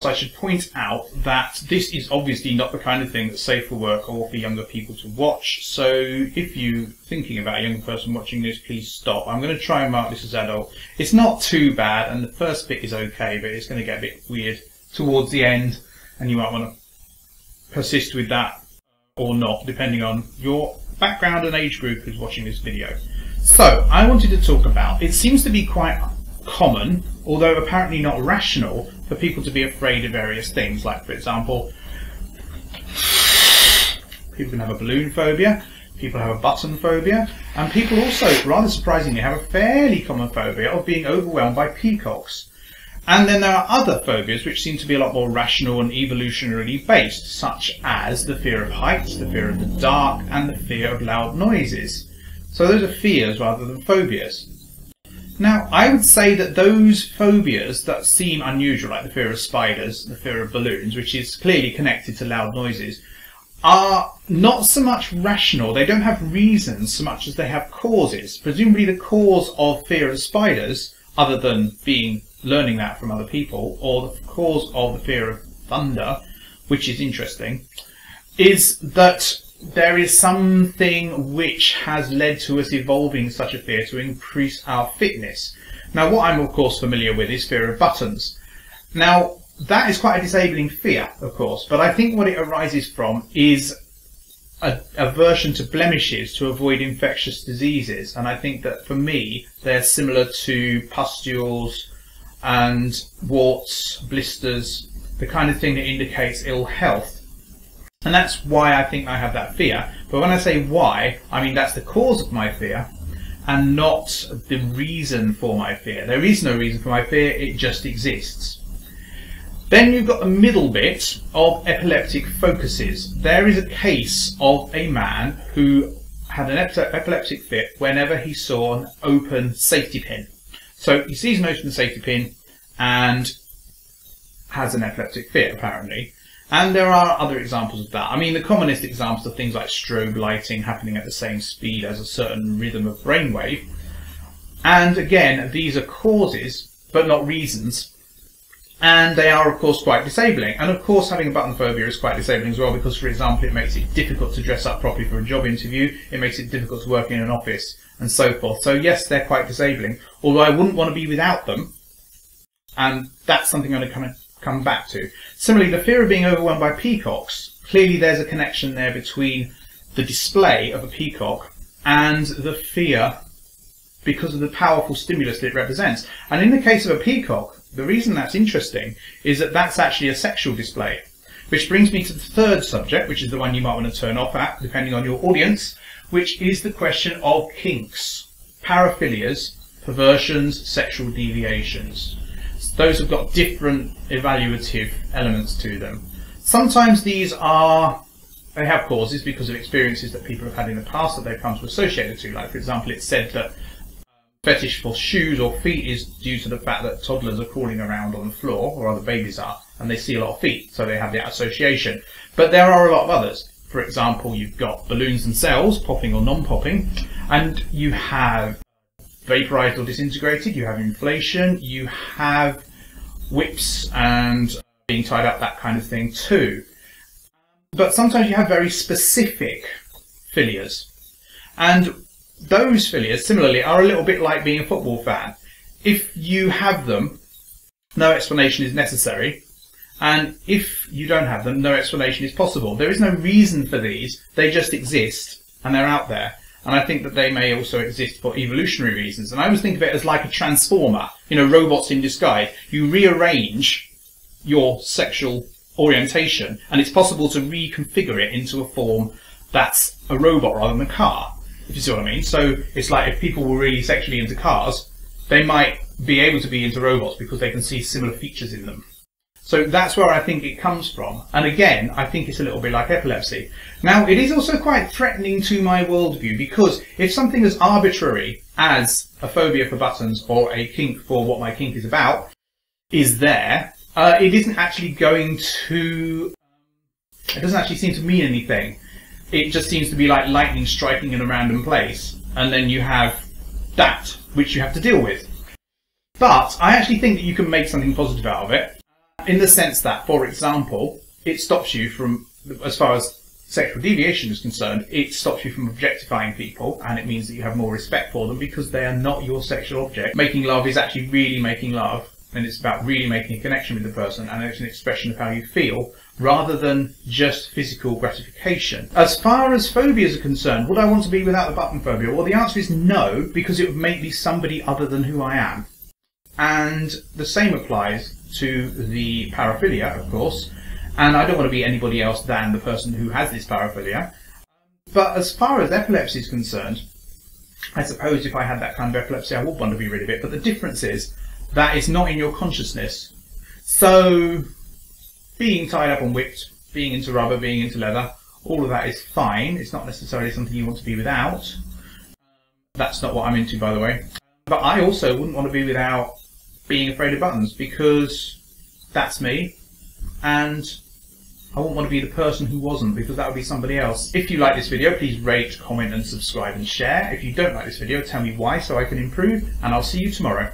I should point out that this is obviously not the kind of thing that's safe for work or for younger people to watch. So if you're thinking about a young person watching this, please stop. I'm going to try and mark this as adult. It's not too bad, and the first bit is okay, but it's going to get a bit weird towards the end, and you might want to persist with that or not, depending on your background and age group who's watching this video. So I wanted to talk about, it seems to be quite common, although apparently not rational, for people to be afraid of various things. Like, for example, people can have a balloon phobia, people have a button phobia, and people also, rather surprisingly, have a fairly common phobia of being overwhelmed by peacocks. And then there are other phobias which seem to be a lot more rational and evolutionarily based, such as the fear of heights, the fear of the dark, and the fear of loud noises. So those are fears rather than phobias. Now, I would say that those phobias that seem unusual, like the fear of spiders, the fear of balloons, which is clearly connected to loud noises, are not so much rational. They don't have reasons so much as they have causes. Presumably the cause of fear of spiders, other than learning that from other people, or the cause of the fear of thunder, which is interesting, is that there is something which has led to us evolving such a fear to increase our fitness. Now, what I'm of course familiar with is fear of buttons. Now, that is quite a disabling fear, of course, but I think what it arises from is an aversion to blemishes to avoid infectious diseases. And I think that for me, they're similar to pustules and warts, blisters, the kind of thing that indicates ill health. And that's why I think I have that fear. But when I say why, I mean that's the cause of my fear and not the reason for my fear. There is no reason for my fear, it just exists. Then you've got the middle bit of epileptic focuses. There is a case of a man who had an epileptic fit whenever he saw an open safety pin. So he sees an open safety pin and has an epileptic fit, apparently. And there are other examples of that. I mean, the commonest examples are things like strobe lighting happening at the same speed as a certain rhythm of brainwave. And again, these are causes, but not reasons. And they are, of course, quite disabling. And of course, having a button phobia is quite disabling as well, because, for example, it makes it difficult to dress up properly for a job interview. It makes it difficult to work in an office, and so forth. So yes, they're quite disabling, although I wouldn't want to be without them. And that's something I'm going to come back to. Similarly, the fear of being overwhelmed by peacocks, clearly there's a connection there between the display of a peacock and the fear because of the powerful stimulus that it represents. And in the case of a peacock, the reason that's interesting is that that's actually a sexual display. Which brings me to the third subject, which is the one you might want to turn off at, depending on your audience, which is the question of kinks, paraphilias, perversions, sexual deviations. Those have got different evaluative elements to them. Sometimes they have causes because of experiences that people have had in the past that they've come to associate it to. Like, for example, it's said that fetish for shoes or feet is due to the fact that toddlers are crawling around on the floor, or other babies are, and they see a lot of feet, so they have that association. But there are a lot of others. For example, you've got balloons themselves, popping or non-popping, and you have vaporized or disintegrated, you have inflation, you have whips and being tied up, that kind of thing too. But sometimes you have very specific philias, and those philias similarly are a little bit like being a football fan. If you have them, no explanation is necessary, and if you don't have them, no explanation is possible. There is no reason for these, they just exist and they're out there. And I think that they may also exist for evolutionary reasons. And I always think of it as like a transformer, you know, robots in disguise. You rearrange your sexual orientation, and it's possible to reconfigure it into a form that's a robot rather than a car, if you see what I mean. So it's like if people were really sexually into cars, they might be able to be into robots because they can see similar features in them. So that's where I think it comes from. And again, I think it's a little bit like epilepsy. Now, it is also quite threatening to my worldview, because if something as arbitrary as a phobia for buttons or a kink for what my kink is about is there, it isn't actually going to... It doesn't actually seem to mean anything. It just seems to be like lightning striking in a random place. And then you have that, which you have to deal with. But I actually think that you can make something positive out of it. In the sense that, for example, it stops you from, as far as sexual deviation is concerned, it stops you from objectifying people, and it means that you have more respect for them because they are not your sexual object. Making love is actually really making love, and it's about really making a connection with the person, and it's an expression of how you feel rather than just physical gratification. As far as phobias are concerned, would I want to be without the button phobia? Well, the answer is no, because it would make me somebody other than who I am. And the same applies to the paraphilia, of course, and I don't want to be anybody else than the person who has this paraphilia. But as far as epilepsy is concerned, I suppose if I had that kind of epilepsy I would want to be rid of it, but the difference is that it's not in your consciousness. So being tied up and whipped, being into rubber, being into leather, all of that is fine. It's not necessarily something you want to be without. That's not what I'm into, by the way. But I also wouldn't want to be without being afraid of buttons, because that's me, and I wouldn't want to be the person who wasn't, because that would be somebody else. If you like this video, please rate, comment and subscribe and share. If you don't like this video, tell me why so I can improve, and I'll see you tomorrow.